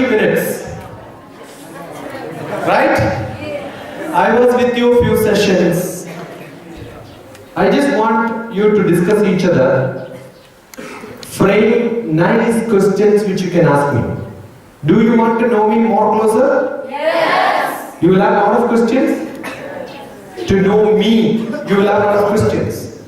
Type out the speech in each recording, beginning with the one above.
minutes. Right? I was with you few sessions. I just want you to discuss each other. Frame nice questions which you can ask me. Do you want to know me more closer? Yes. You will have a lot of questions? To know me, you will have a lot of questions.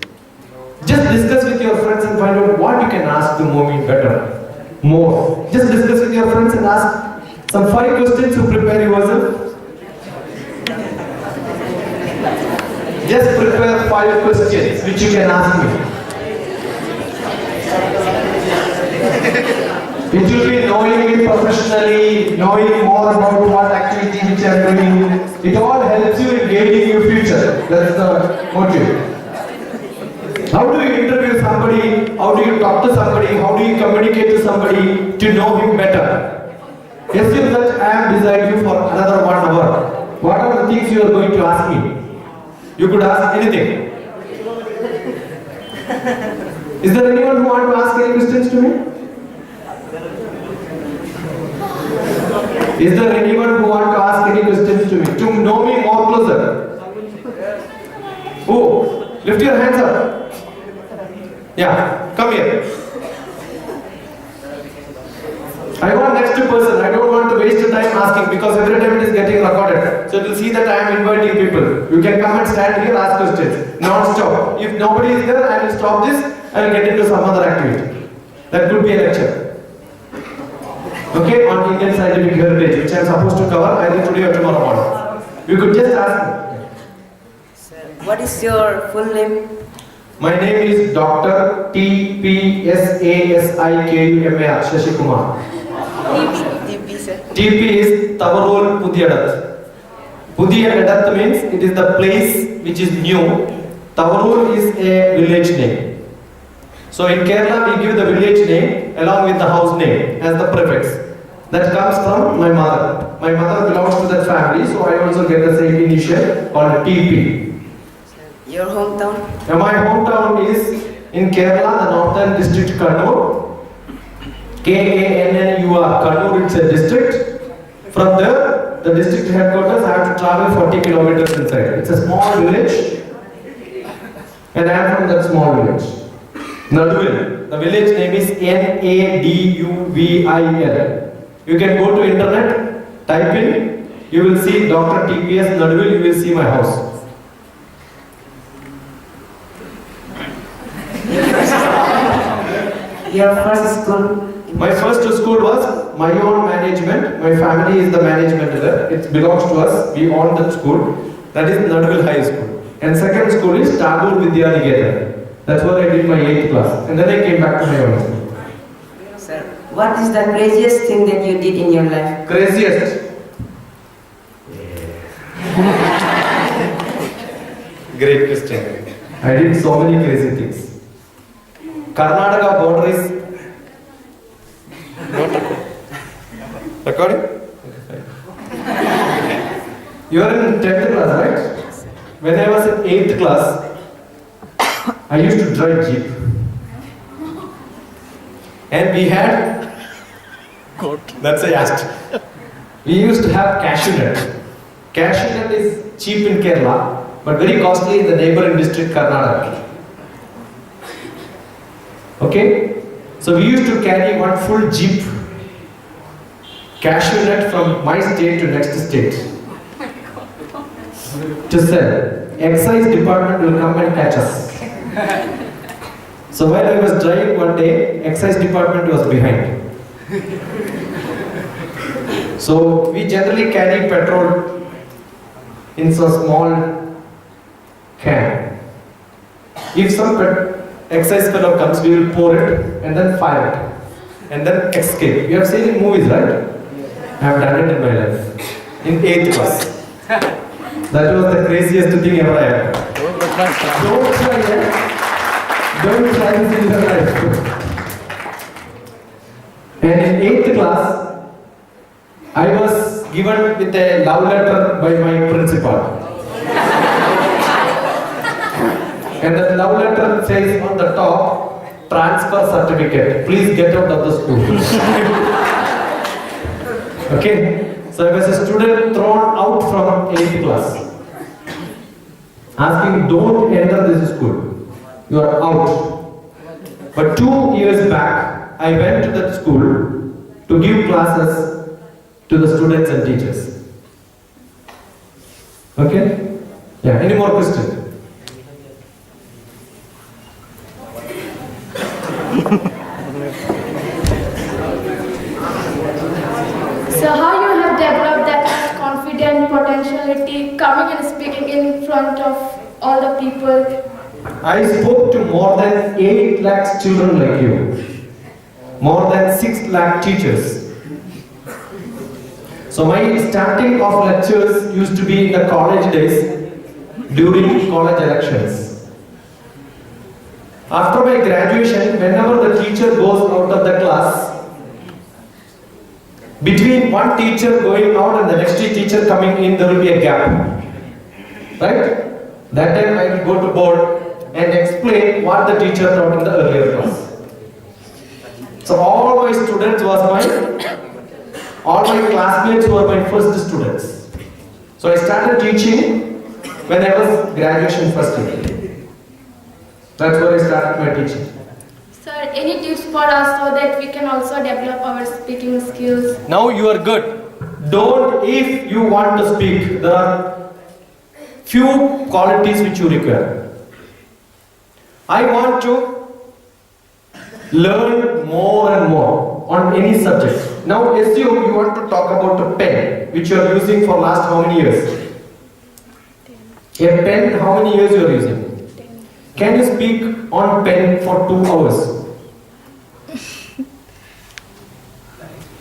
Just discuss with your friends and find out what you can ask to know me better. More. Just discuss with your friends and ask some 5 questions to prepare yourself. Just prepare 5 questions which you can ask me. It will be knowing me professionally, knowing more about what activity which I am doing. It all helps you in gaining your future. That's the motive. How do you interview somebody? How do you talk to somebody? How do you communicate to somebody to know him better? Assume that I am beside you for another 1 hour. What are the things you are going to ask me? You could ask anything. Is there anyone who wants to ask any questions to me? Is there anyone who wants to ask any questions to me? To know me more closer? Oh, lift your hands up. Yeah, come here. I want next person. I don't want to waste the time asking because every time it is getting recorded. So you will see that I am inviting people. You can come and stand here, ask questions. Non-stop. If nobody is there, I will stop this. I will get into some other activity. That could be a lecture. Okay, on Indian scientific heritage, which I am supposed to cover either today or tomorrow morning. You could just ask me. Sir, what is your full name? My name is Dr. T.P.S.A.S.I.K.U.M.A.R. Shashi Kumar. TP, sir. TP is Tavarol Pudiyadat. Pudiyadat means it is the place which is new. Tavarol is a village name. So in Kerala we give the village name along with the house name as the prefix. That comes from my mother. My mother belongs to that family, so I also get the same initial called TP. Your hometown? My hometown is in Kerala, the northern district Kannur. K-A-N-N-U-R. Kannur, it's a district. From there, the district headquarters, I have to travel 40 kilometers inside. It's a small village, and I am from that small village. Naduvil. The village name is Naduvil. You can go to internet, type in, you will see Dr. TPS Naduvil, you will see my house. Your first school? My first school was my own management. My family is the management there. It belongs to us. We own that school. That is Naduvil High School. And second school is Tagore Vidya Niketan. That's where I did my 8th class. And then I came back to my own school. Sir, what is the craziest thing that you did in your life? Craziest? Great question. I did so many crazy things. Karnataka border is recording? You are in 10th class, right? When I was in 8th class, I used to drive jeep. And we had that's I asked. We used to have cashew nut. Cashew nut is cheap in Kerala, but very costly in the neighboring district Karnataka. Okay? So we used to carry one full jeep cashew nut from my state to next state to sell. Excise department will come and catch us. So while I was driving one day, excise department was behind. So we generally carry petrol in so small can. If some excise fellow comes, we will pour it and then fire it and then escape. You have seen in movies, right? I have done it in my life. In 8th class. That was the craziest thing ever I had. Don't try it. Don't try this in your life. And in 8th class, I was given with a love letter by my principal. And the love letter says on the top, transfer certificate. Please get out of the school. Okay? So I was a student thrown out from 8th class. Asking, don't enter this school. You are out. But 2 years back, I went to that school to give classes to the students and teachers. Okay? Yeah, any more questions? So how you have developed that confident potentiality coming and speaking in front of all the people? I spoke to more than 8 lakh children like you. More than 6 lakh teachers. So my starting of lectures used to be in the college days during college elections. After my graduation, whenever the teacher goes out of the class, between one teacher going out and the next teacher coming in, there will be a gap. Right? That time I will go to board and explain what the teacher taught in the earlier class. So all my students all my classmates were my first students. So I started teaching when I was graduation first year. That's where I started my teaching. Sir, any tips for us so that we can also develop our speaking skills? Now you are good. Don't, if you want to speak, there are few qualities which you require. I want to learn more and more on any subject. Now assume you want to talk about a pen which you are using for last how many years? A pen, how many years you are using? Can you speak on pen for 2 hours?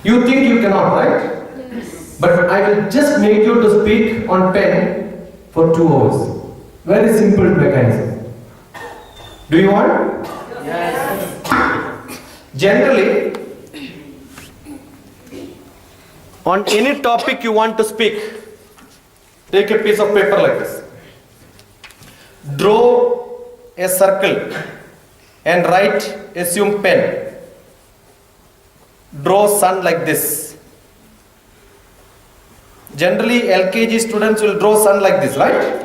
You think you cannot, right? Yes. But I will just make you to speak on pen for 2 hours. Very simple mechanism. Do you want? Yes. Generally, on any topic you want to speak, take a piece of paper like this. Draw a circle and write, assume pen. Draw sun like this. Generally, LKG students will draw sun like this, right?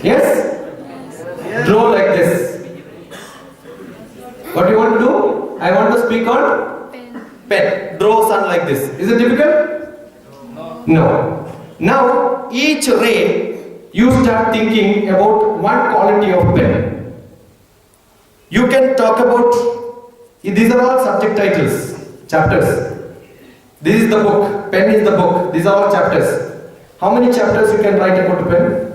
Yes? Draw like this. What do you want to do? I want to speak on pen. Draw sun like this. Is it difficult? No. Now, each ray, you start thinking about one quality of pen. You can talk about, these are all subject titles, chapters. This is the book, pen is the book, these are all chapters. How many chapters you can write about a pen?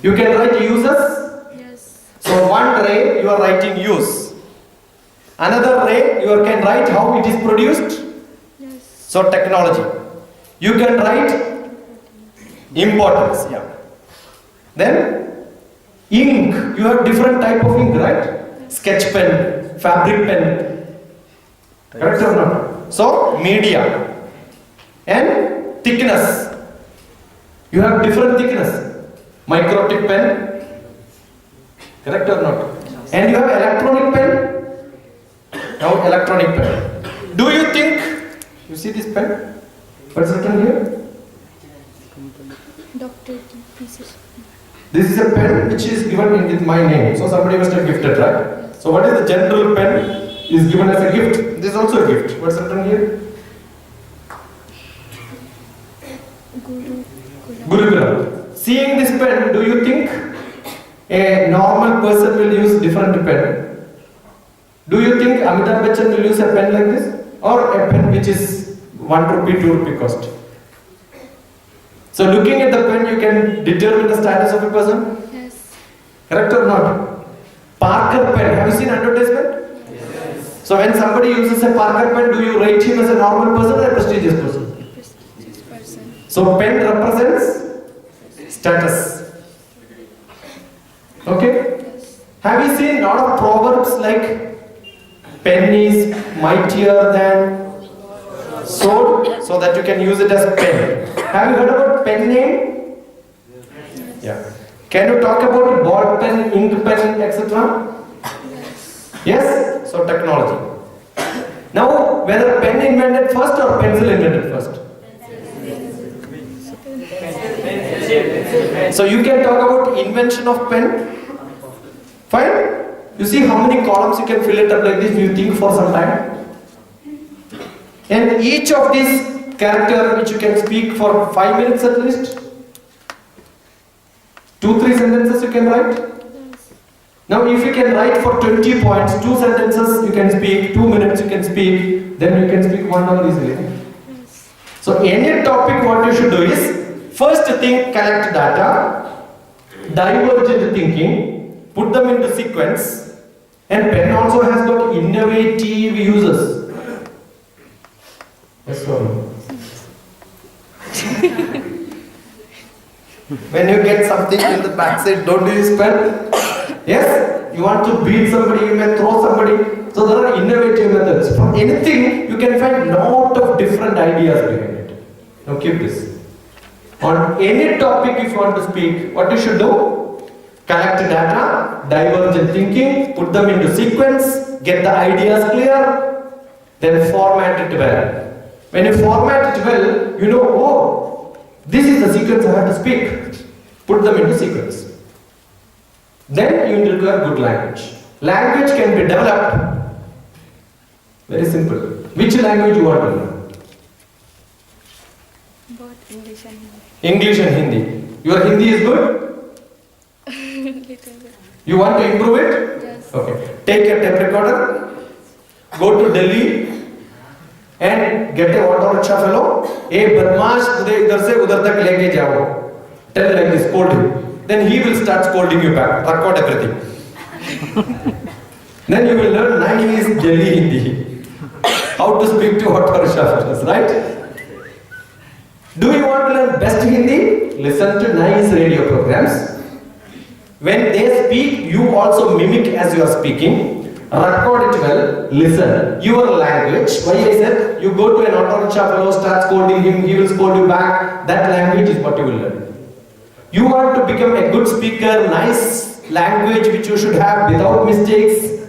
You can write uses. Yes. So one ray you are writing use. Another ray you can write how it is produced. Yes. So technology. You can write importance. Yeah. Then ink. You have different type of ink, right? Sketch pen, fabric pen. Correct or not? So media and thickness. You have different thickness. Microtic pen. Correct or not? And you have electronic pen. Now electronic pen. Do you think, you see this pen? What's written here? Dr. pieces. This is a pen which is given in with my name. So somebody must have gifted, right? So what is the general pen is given as a gift? This is also a gift. What's written here? Gurukula. Seeing this pen, do you think a normal person will use different pen? Do you think Amitabh Bachchan will use a pen like this? Or a pen which is 1 rupee, 2 rupee cost? So looking at the pen, you can determine the status of a person? Yes. Correct or not? Parker pen. Have you seen advertisement? Yes. So when somebody uses a Parker pen, do you rate him as a normal person or a prestigious person? Prestigious person. So pen represents status. Okay? Yes. Have you seen a lot of proverbs like pen is mightier than sword, so that you can use it as pen? Have you heard about pen name? Yeah. Can you talk about ball pen, ink pen, etc.? Yes? So technology. Now whether pen invented first or pencil invented first? So you can talk about invention of pen. Fine. You see how many columns you can fill it up like this. You think for some time. And each of these characters which you can speak for 5 minutes at least. 2-3 sentences you can write. Now if you can write for 20 points, 2 sentences you can speak, 2 minutes you can speak, then you can speak 1 hour easily. So any topic what you should do is, first thing, collect data, divergent thinking, put them into sequence, and pen also has got innovative uses. Yes or no? When you get something in the backside, don't use pen. Yes? You want to beat somebody, you may throw somebody. So there are innovative methods. For anything, you can find lot of different ideas behind it. Now keep this. On any topic if you want to speak, what you should do? Collect data, divergent thinking, put them into sequence, get the ideas clear, then format it well. When you format it well, you know, oh, this is the sequence I have to speak. Put them into sequence. Then you require good language. Language can be developed. Very simple. Which language you want to learn? Both English and Hindi. English and Hindi. Your Hindi is good? Little bit. You want to improve it? Yes. Okay. Take a tape recorder, go to Delhi and get a auto rickshaw fellow. Hey badmash, mujhe idhar se udhar tak leke jao. Tell like this, scold him. Then he will start scolding you back. Record everything. Then you will learn nice Delhi Hindi. How to speak to auto rickshaw fellows, right? Do you want to learn best Hindi? Listen to nice radio programs. When they speak, you also mimic as you are speaking. Record it well, listen. Your language, why I said, you go to an auto rickshaw fellow, start scolding him, he will scold you back. That language is what you will learn. You want to become a good speaker, nice language which you should have without mistakes.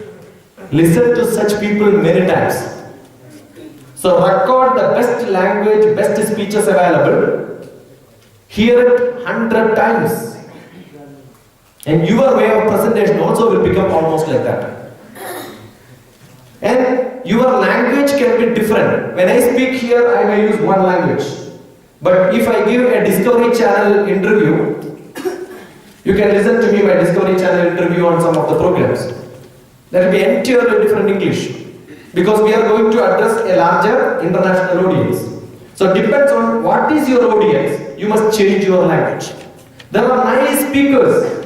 Listen to such people many times. So record the best language, best speeches available. Hear it 100 times. And your way of presentation also will become almost like that. And your language can be different. When I speak here, I may use one language. But if I give a Discovery Channel interview, you can listen to me my Discovery Channel interview on some of the programs. That will be entirely different English. Because we are going to address a larger international audience. So it depends on what is your audience, you must change your language. There are nice speakers.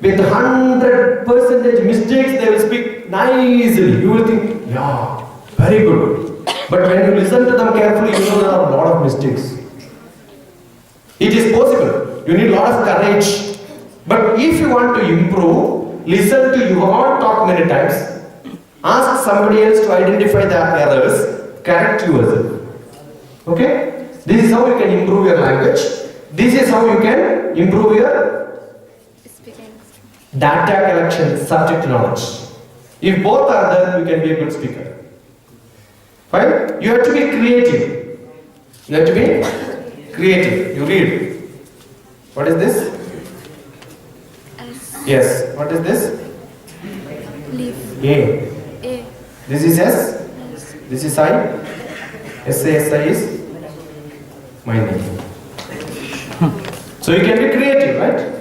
With 100% mistakes, they will speak nicely. You will think, yeah, very good. But when you listen to them carefully, you know there are a lot of mistakes. It is possible. You need a lot of courage. But if you want to improve, listen to your own talk many times. Ask somebody else to identify the errors. Correct yourself. Okay? This is how you can improve your language. This is how you can improve your data collection, subject knowledge. If both are there, you can be a good speaker. Fine? You have to be creative. You have to be creative. You read. What is this? S. Yes. What is this? Leaf. A. A. This is S. S. This is I. SI is my name. So you can be creative, right?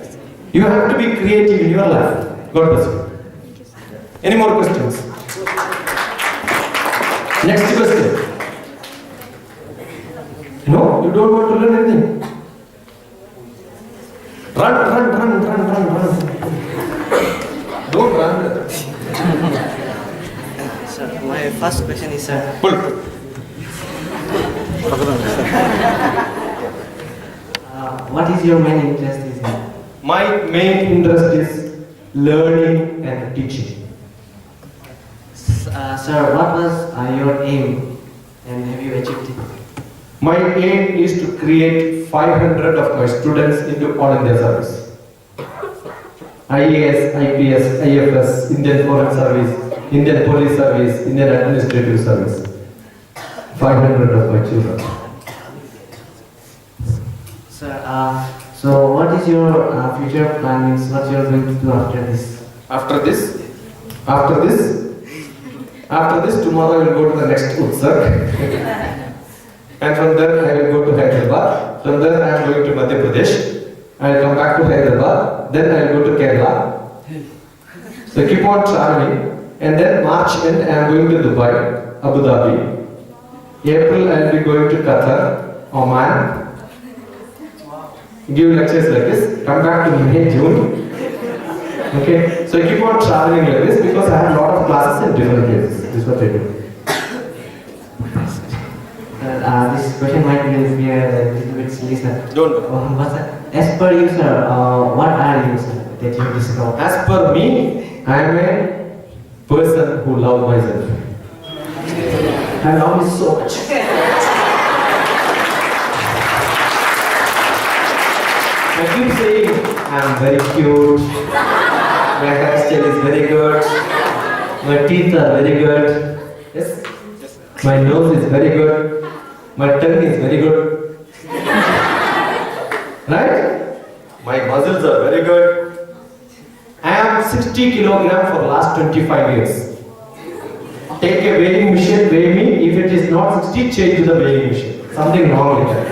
You have to be creative in your life. God bless you. Any more questions? Next question. No, you don't want to learn anything. Run. Don't run. Sir, my first question is, sir, Pull. what is your main interest in? My main interest is learning and teaching. Sir, what was your aim and have you achieved it? My aim is to create 500 of my students into all India service. IAS, IPS, IFS, Indian Foreign Service, Indian Police Service, Indian Administrative Service. 500 of my children. Sir, so what is your future plans? What you are going to do after this? After this, after this, after this, tomorrow I will go to the next Utsak. And from there I will go to Hyderabad. From there I am going to Madhya Pradesh. I will come back to Hyderabad. Then I will go to Kerala. So keep on traveling. And then March end I am going to Dubai, Abu Dhabi. April I will be going to Qatar, Oman. Give lectures like this. Come back to May, June. Okay, so I keep on traveling like this because I have a lot of classes in different places. This is what I do. This question might be a little bit silly, sir. Don't. As per you, sir, what are you, sir, that you discover? As per me, I am a person who loves myself. I love me so much. I keep saying I am very cute. My hairstyle is very good. My teeth are very good. Yes. My nose is very good. My tongue is very good. Right? My muscles are very good. I am 60 kilograms for last 25 years. Take a weighing machine, weigh me. If it is not 60, change to the weighing machine. Something wrong with that.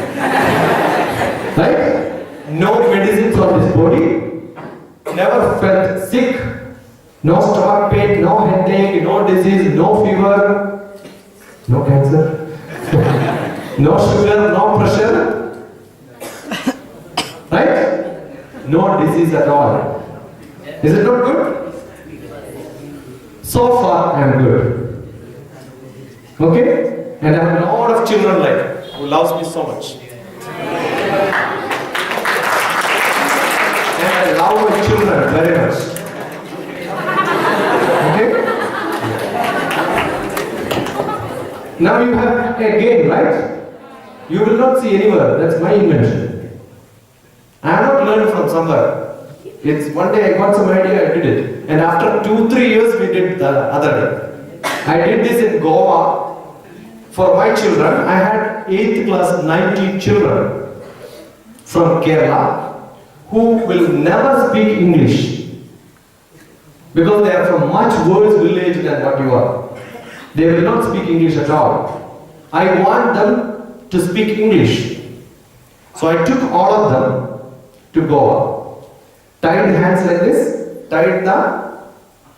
Right? No medicines on this body. Never felt sick. No stomach pain, no headache, no disease, no fever, no cancer, no sugar, no pressure. Right? No disease at all. Is it not good? So far I am good. Okay? And I have a lot of children like who loves me so much. And I love my children very much. Okay? Now you have a game, right? You will not see anywhere. That's my invention. I have not learned from somewhere. It's one day I got some idea, I did it. And after 2-3 years we did the other day. I did this in Goa. For my children, I had 8th class 90 children from Kerala who will never speak English because they are from much worse village than what you are. They will not speak English at all. I want them to speak English. So I took all of them to Goa. Tied hands like this, tied the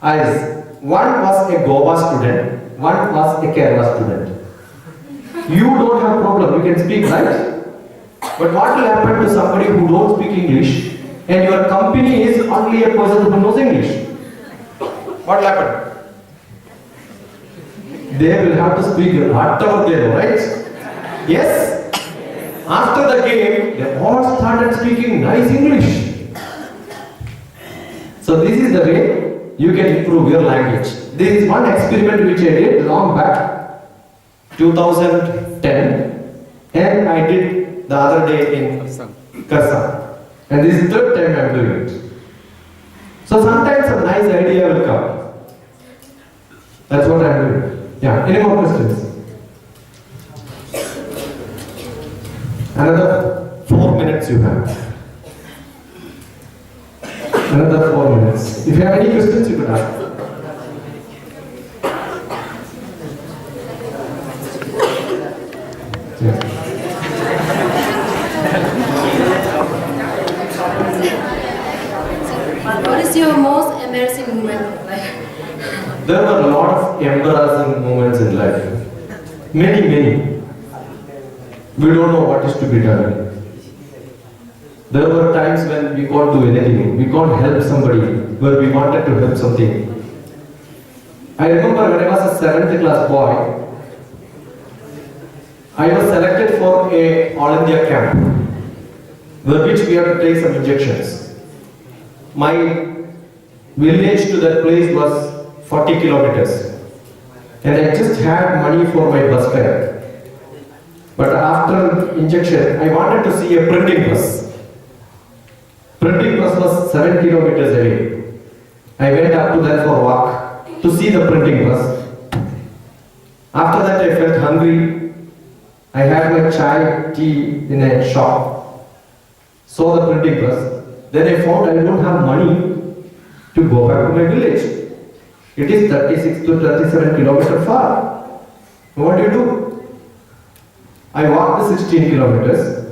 eyes. One was a Goa student, one was a Kerala student. You don't have problem, you can speak, right? But what will happen to somebody who don't speak English and your company is only a person who knows English? What will happen? They will have to speak whatever they know, right? Yes? After the game, they all started speaking nice English. So this is the way you can improve your language. This is one experiment which I did long back, 2010, and I did the other day in Karsang. And this is the third time I am doing it. So sometimes a nice idea will come. That's what I am doing. Yeah, any more questions? Another 4 minutes you have. Another 4 minutes. If you have any questions, you could ask. Yeah. What is your most embarrassing moment of life? There were a lot of embarrassing moments in life. Many. We don't know what is to be done. There were times when we can't do anything. We can't help somebody where we wanted to help something. I remember when I was a 7th class boy, I was selected for a All India camp, which we had to take some injections. My village to that place was 40 kilometers, and I just had money for my bus fare. But after injection, I wanted to see a printing press. Printing press was 7 kilometers away. I went up to there for a walk to see the printing press. After that, I felt hungry. I had my chai tea in a shop, saw the printing press. Then I found I don't have money to go back to my village. It is 36 to 37 kilometers far. What do? I walked the 16 kilometers.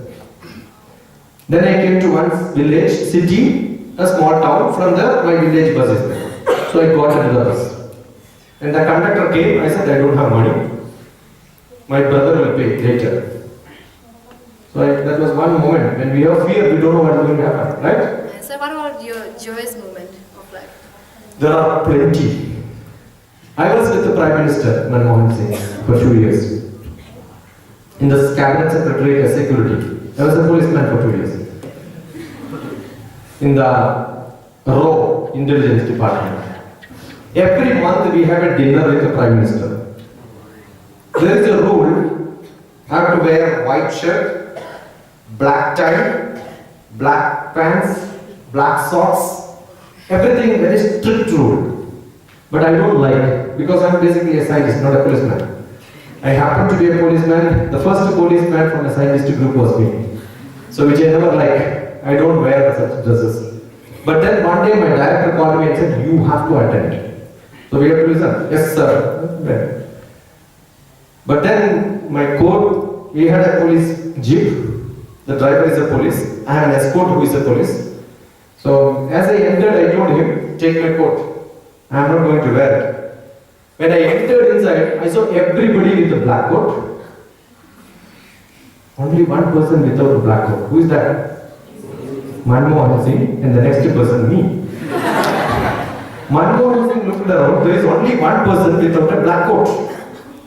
Then I came to one village, city, a small town. From there, my village bus is there. So I got into the bus. And the conductor came, I said, I don't have money. My brother will pay later. So that was one moment. When we have fear, we don't know what is going to happen, right? So what about your joyous moment of life? There are plenty. I was with the Prime Minister, Manmohan Singh, for 2 years. In the Cabinet Secretary as Security. I was a policeman for 2 years. In the RAW, Intelligence Department. Every month we have a dinner with the Prime Minister. There is a rule, have to wear white shirt, black tie, black pants, black socks, everything very strict rule. But I don't like, because I'm basically a scientist, not a policeman. I happen to be a policeman, the first policeman from a scientist group was me. So which I never like, I don't wear such dresses. But then one day my director called me and said, you have to attend. So we have to listen, yes sir. But then my court, we had a police jeep, the driver is a police, I have an escort who is a police. So as I entered, I told him, take my coat. I am not going to wear it. When I entered inside, I saw everybody with a black coat. Only one person without a black coat. Who is that? Manmohan Singh, and the next person me. Manmohan Singh looked around, there is only one person without a black coat.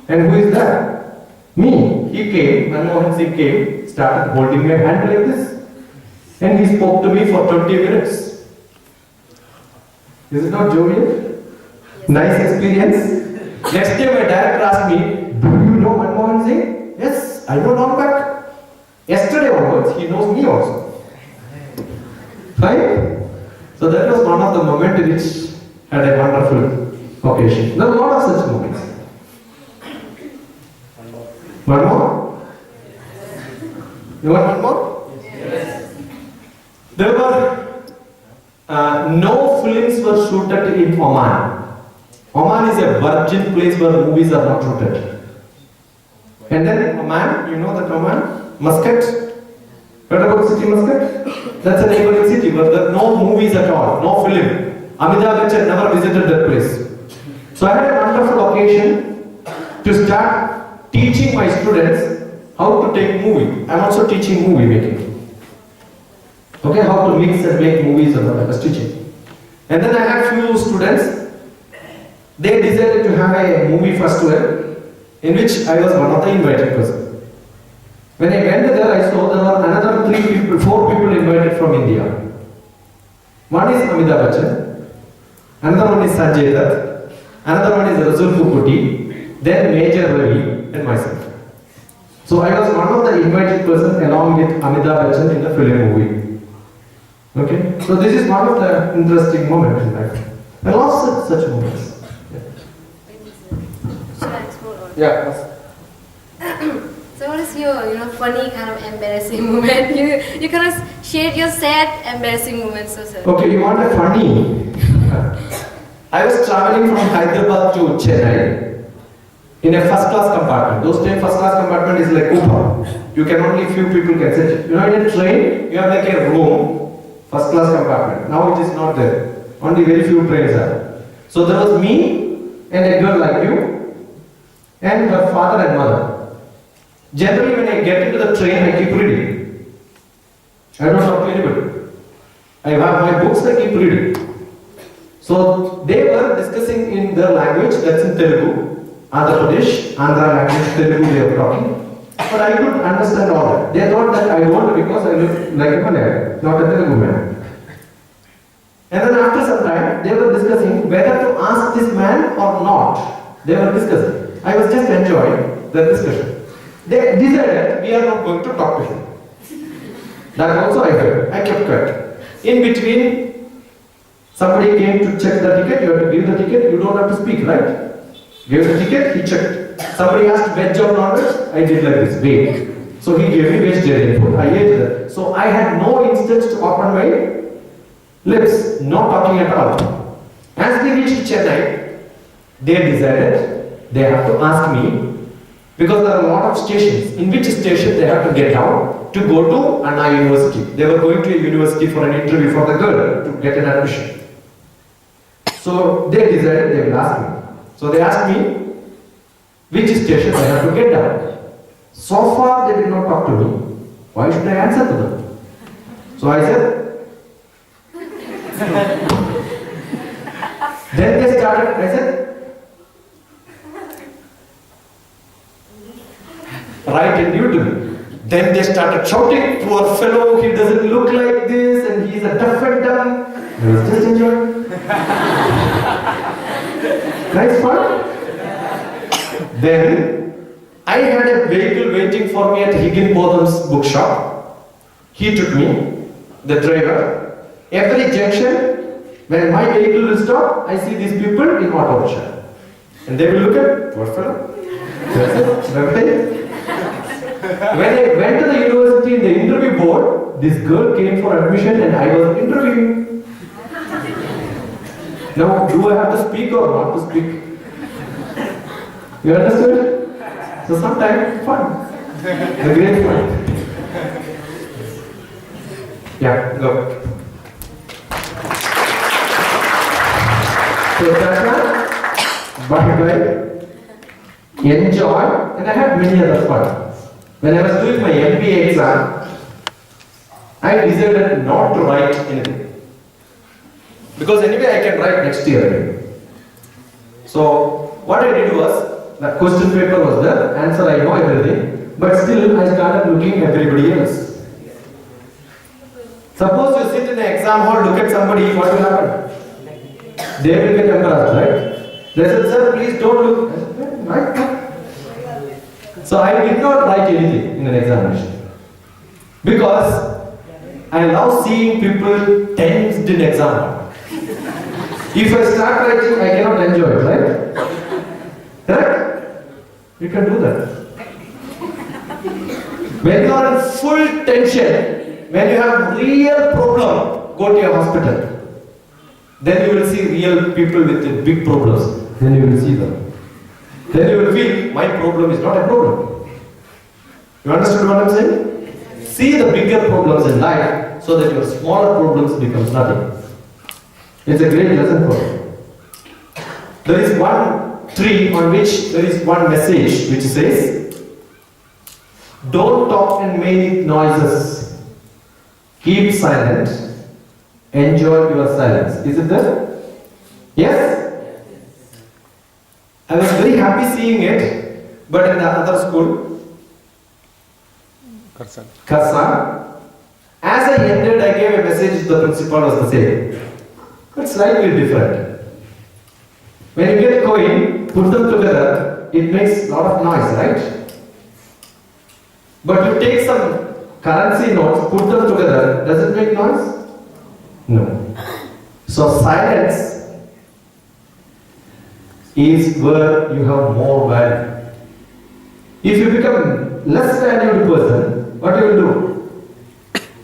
And who is that? Me. He came, Manmohan Singh came, started holding my hand like this. And he spoke to me for 20 minutes. Is it not jovial? Yes. Nice experience. Next day my director asked me, do you know Manmohan Singh? Yes, I know long back. Yesterday onwards, he knows me also. Right? So that was one of the moments which had a wonderful occasion. There are a lot of such moments. One more? You want one more? Yes. There were no films were shooted in Oman. Oman is a virgin place where movies are not shooted. And then Oman, you know that Oman? Muscat. Heard about city Muscat? That's a neighboring city where there are no movies at all, no film. Amitabh Bachchan never visited that place. So I had a wonderful occasion to start teaching my students how to take movie. I'm also teaching movie making. Okay, how to mix and make movies and I was teaching. And then I had few students, they decided to have a movie festival in which I was one of the invited persons. When I went there, I saw there were another 4 people invited from India. One is Amitabh Bachchan, another one is Sanjay Dutt, another one is Razul Pukuti, then Major Ravi and myself. So I was one of the invited persons along with Amitabh Bachchan in the film movie. Okay, so this is one of the interesting moments in life. There are lots of such moments. Should I explore on? Yeah. So what is your funny kind of embarrassing moment? You kind of shared your sad embarrassing moments so sad. Okay, you want a funny? I was traveling from Hyderabad to Chennai in a first class compartment. Those days first class compartment is like Uber. You can only few people can sit. In a train, you have like a room. First class compartment. Now it is not there. Only very few trains are. So there was me and a girl like you and her father and mother. Generally when I get into the train, I keep reading. I don't talk to anybody. I have my books, I keep reading. So they were discussing in their language, that's in Telugu, Andhra Pradesh, Andhra language, Telugu they were talking. But I could understand all that. They thought that I don't because I look like a Malayan, not a Telugu man. And then after some time, they were discussing whether to ask this man or not. They were discussing. I was just enjoying the discussion. They decided we are not going to talk to him. That also I heard. I kept quiet. In between, somebody came to check the ticket. You have to give the ticket. You don't have to speak, right? Give the ticket. He checked. somebody asked veg or non-veg, I did like this, wait. So he gave me vegetarian food. I ate that. So I had no instant to open my lips, not talking at all. As they reached Chennai, they decided they have to ask me, because there are a lot of stations, in which station they have to get down to go to Anna University. They were going to a university for an interview for the girl to get an admission. So they decided they will ask me. So they asked me which station I have to get down. So far they did not talk to me. Why should I answer to them? So I said, then they started, I said, write a new to me. Then they started shouting, poor fellow, he doesn't look like this and he's a deaf and dumb. I was just enjoying. Nice fun. Then I had a vehicle waiting for me at Higginbotham's bookshop. He took me, the driver. Every junction, when my vehicle will stop, I see these people in auto rickshaw. And they will look at, poor fellow. That's it. When I went to the university in the interview board, this girl came for admission and I was interviewing. Now, do I have to speak or not to speak? You understood? So sometimes fun. The great fun. Yeah, go. So that's bye-bye. Enjoy, and I had many other fun. When I was doing my MBA exam, I decided not to write anything. Because anyway I can write next year. So what I did was, the question paper was there, answer I know everything, but still I started looking at everybody else. Suppose you sit in an exam hall, look at somebody, what will happen? They will get embarrassed, right? They said, sir, please don't look. I said, right? So I did not write anything in an examination. Because I love seeing people tensed in exam hall. If I start writing, I cannot enjoy it, right? Correct? You can do that. When you are in full tension, when you have real problem, go to a hospital. Then you will see real people with big problems. Then you will see them. Then you will feel, my problem is not a problem. You understood what I'm saying? See the bigger problems in life so that your smaller problems become nothing. It's a great lesson for you. There is one tree on which there is one message which says, don't talk and make noises. Keep silent. Enjoy your silence. Is it there? Yes? I was very happy seeing it, but in the other school, Karsan, as I ended, I gave a message to the principal was the same, but slightly different. When you get coin, put them together, it makes a lot of noise, right? But you take some currency notes, put them together, does it make noise? No. So silence is where you have more value. If you become less valued person, what you will do?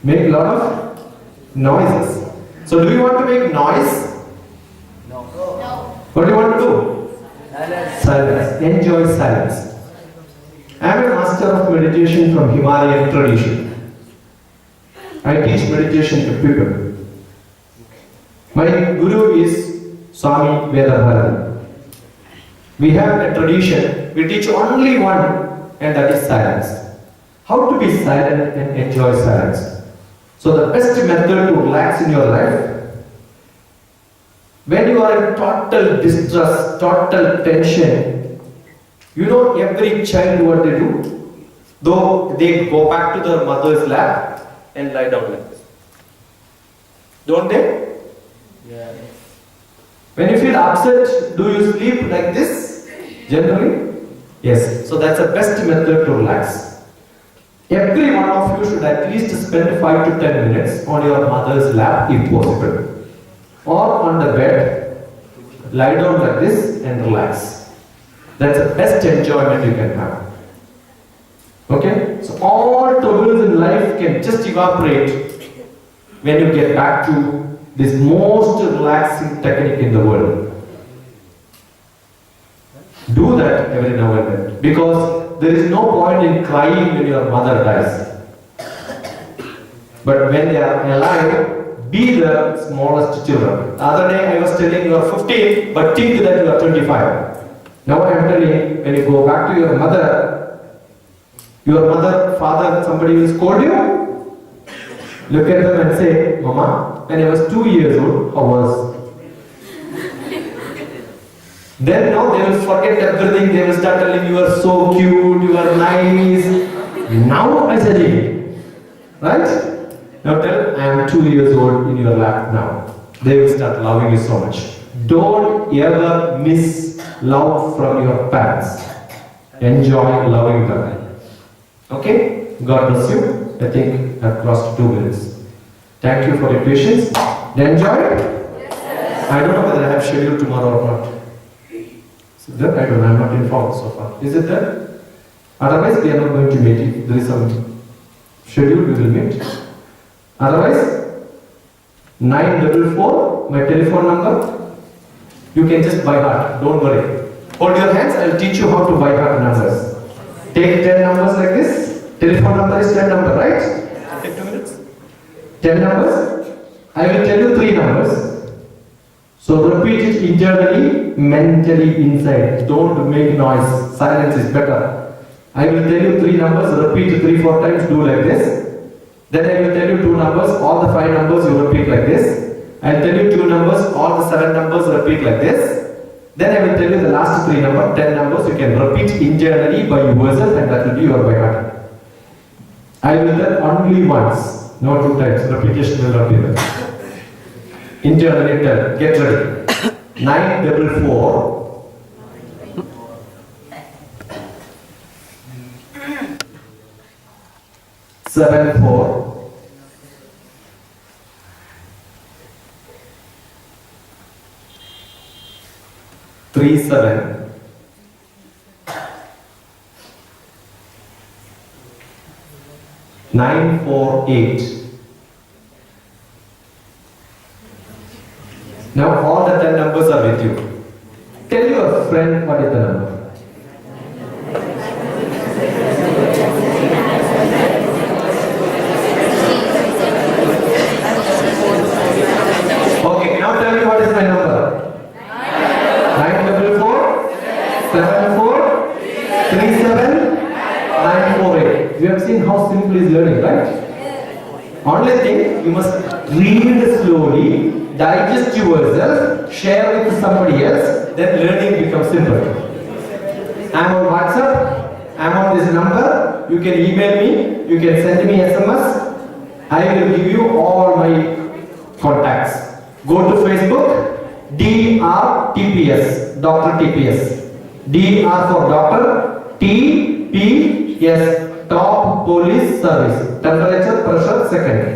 Make a lot of noises. So do you want to make noise? No. What do you want to do? Silence. Enjoy silence. I am a master of meditation from Himalayan tradition. I teach meditation to people. My guru is Swami Vedabharati. We have a tradition, we teach only one, and that is silence. How to be silent and enjoy silence. So the best method to relax in your life, when you are in total distress, total tension, you know every child what they do? Though they go back to their mother's lap and lie down like this. Don't they? Yeah. When you feel upset, do you sleep like this? Generally? Yes. So that's the best method to relax. Every one of you should at least spend 5 to 10 minutes on your mother's lap if possible. Or on the bed, lie down like this and relax. That's the best enjoyment you can have. Okay? So all troubles in life can just evaporate when you get back to this most relaxing technique in the world. Do that every now and then, because there is no point in crying when your mother dies. But when they are alive, be the smallest children. The other day I was telling you are 15, but think that you are 25. Now I am telling, when you go back to your mother, father, somebody will scold you. Look at them and say, Mama, when I was 2 years old, how was? Then now they will forget everything, they will start telling you are so cute, you are nice. Now I said it. Right? Now tell, I am 2 years old in your lap now. They will start loving you so much. Don't ever miss love from your parents. Enjoy loving them. Okay? God bless you. I think I've crossed 2 minutes. Thank you for your patience. Did you enjoy it? Yes. I don't know whether I have scheduled tomorrow or not. Is it there? I don't know. I'm not informed so far. Is it there? Otherwise, we are not going to meet. If there is some schedule, we will meet. Otherwise, 944, my telephone number. You can just by heart. Don't worry. Hold your hands. I'll teach you how to by heart numbers. Take 10 numbers like this. Telephone number is 10 number, right? Take 2 minutes. 10 numbers. I will tell you 3 numbers. So repeat it internally, mentally inside. Don't make noise. Silence is better. I will tell you 3 numbers. Repeat 3-4 times. Do like this. Then I will tell you 2 numbers. All the 5 numbers you repeat like this. I will tell you 2 numbers. All the 7 numbers repeat like this. Then I will tell you the last 3 numbers. 10 numbers you can repeat internally by yourself, and that will be your by heart. I will tell only once, not 2 times. Repetition will not be there. Internally tell. Get ready. 944. 74. 37. 948. Now all the 10 numbers are with you. Tell your friend what is the number. Okay, now tell me what is my number. 944 74 37 948. You have seen how simple is learning, right? Only thing, you must read slowly, digest yourself, share with somebody else, then learning becomes simple. I am on WhatsApp, I am on this number, you can email me, you can send me SMS, I will give you all my contacts. Go to Facebook, DRTPS, Dr. TPS. DR for Doctor, TPS. Top Police Service, temperature, pressure, secondary.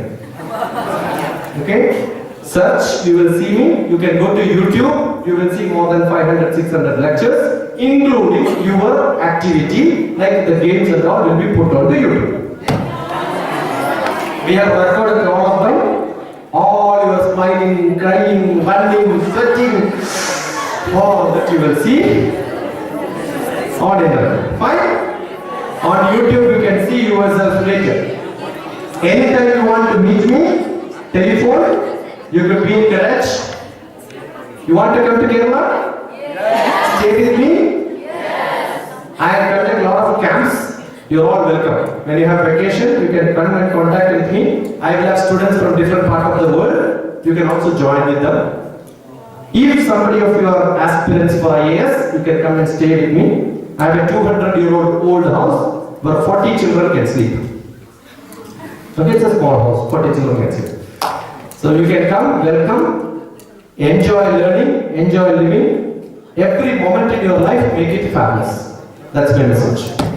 Okay? Search, you will see me. You can go to YouTube, you will see more than 500, 600 lectures, including your activity, like the games and all will be put on the YouTube. We have recorded all of them. All your smiling, crying, running, sweating, all that you will see on internet. Fine? On YouTube you can see yourself later. Anytime you want to meet me, telephone, you could be in garage. You want to come to Kerala? Yes. Stay with me? Yes. I have conducted a lot of camps. You are all welcome. When you have vacation, you can come and contact with me. I will have students from different parts of the world. You can also join with them. If somebody of your aspirants for IAS, you can come and stay with me. I have a 200-year-old old house where 40 children can sleep. Okay, it's a small house, 40 children can sleep. So you can come, welcome, enjoy learning, enjoy living. Every moment in your life, make it fabulous. That's my message.